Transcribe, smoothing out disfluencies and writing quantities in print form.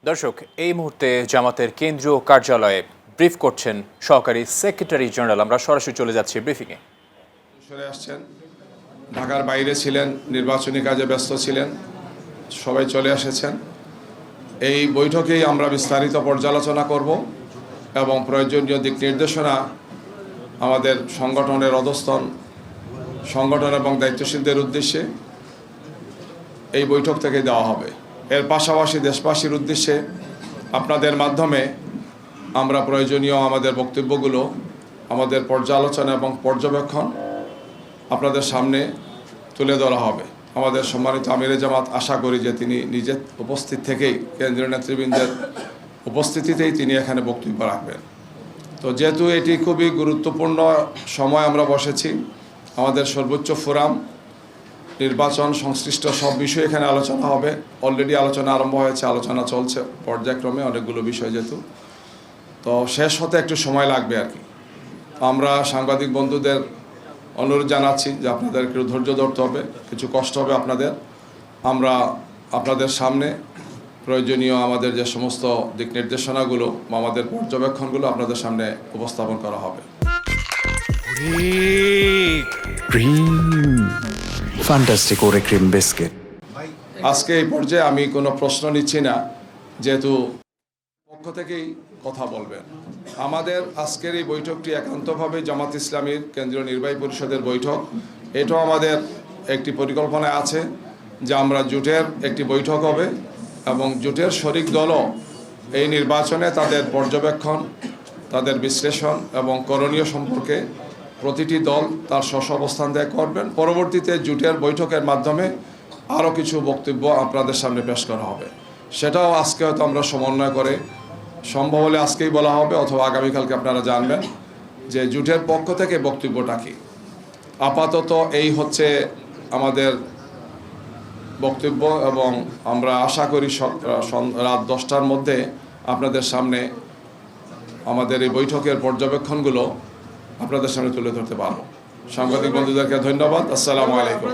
দর্শক, এই মুহূর্তে জামাতের কেন্দ্রীয় কার্যালয়ে ব্রিফ করছেন সহকারী সেক্রেটারি জেনারেল। আমরা সরাসরি চলে যাচ্ছি ব্রিফিংয়ে। সরে আসছেন, ঢাকার বাইরে ছিলেন, নির্বাচনী কাজে ব্যস্ত ছিলেন, সবাই চলে এসেছেন। এই বৈঠকেই আমরা বিস্তারিত পর্যালোচনা করব এবং প্রয়োজনীয় দিক নির্দেশনা আমাদের সংগঠনের অধস্তন সংগঠন এবং দায়িত্বশীলদের উদ্দেশ্যে এই বৈঠক থেকে দেওয়া হবে। এর পাশাপাশি দেশবাসীর উদ্দেশ্যে আপনাদের মাধ্যমে আমরা প্রয়োজনীয় আমাদের বক্তব্যগুলো, আমাদের পর্যালোচনা এবং পর্যবেক্ষণ আপনাদের সামনে তুলে ধরা হবে। আমাদের সম্মানিত আমিরে জামাত আশা করি যে তিনি নিজে উপস্থিত থেকেই, কেন্দ্রীয় নেতৃবৃন্দের উপস্থিতিতেই তিনি এখানে বক্তব্য রাখবেন। তো যেহেতু এটি খুবই গুরুত্বপূর্ণ সময় আমরা বসেছি, আমাদের সর্বোচ্চ ফোরাম, নির্বাচন সংশ্লিষ্ট সব বিষয় এখানে আলোচনা হবে। অলরেডি আলোচনা আরম্ভ হয়েছে, আলোচনা চলছে পর্যায়ক্রমে অনেকগুলো বিষয় যেহেতু, তো শেষ হতে একটু সময় লাগবে আর কি। আমরা সাংবাদিক বন্ধুদের অনুরোধ জানাচ্ছি যে আপনাদের একটু ধৈর্য ধরতে হবে, কিছু কষ্ট হবে আপনাদের। আমরা আপনাদের সামনে প্রয়োজনীয় আমাদের যে সমস্ত দিক নির্দেশনাগুলো বা আমাদের পর্যবেক্ষণগুলো আপনাদের সামনে উপস্থাপন করা হবে। ফ্যান্টাস্টিক ওরে ক্রিম বিস্কিট। আজকে এই পর্যায়ে আমি কোনো প্রশ্ন নিচ্ছি না, যেহেতু পক্ষ থেকেই কথা বলবেন। আমাদের আজকের এই বৈঠকটি একান্তভাবে জামাত ইসলামীর কেন্দ্রীয় নির্বাহী পরিষদের বৈঠক। এটাও আমাদের একটি পরিকল্পনা আছে যে আমরা জোটের একটি বৈঠক হবে এবং জোটের শরিক দলও এই নির্বাচনে তাদের পর্যবেক্ষণ, তাদের বিশ্লেষণ এবং করণীয় সম্পর্কে প্রতিটি দল তার স্ব অবস্থান ত্যাগ করবেন। পরবর্তীতে জোটের বৈঠকের মাধ্যমে আরও কিছু বক্তব্য আপনাদের সামনে পেশ করা হবে। সেটাও আজকে হয়তো আমরা সমন্বয় করে, সম্ভব হলে আজকেই বলা হবে অথবা আগামীকালকে আপনারা জানবেন যে জোটের পক্ষ থেকে বক্তব্যটা কী। আপাতত এই হচ্ছে আমাদের বক্তব্য এবং আমরা আশা করি রাত 10টার মধ্যে আপনাদের সামনে আমাদের এই বৈঠকের পর্যবেক্ষণগুলো আপনাদের সামনে তুলে ধরতে পারবো। সাংবাদিক বন্ধুদেরকে ধন্যবাদ। আসসালামু আলাইকুম।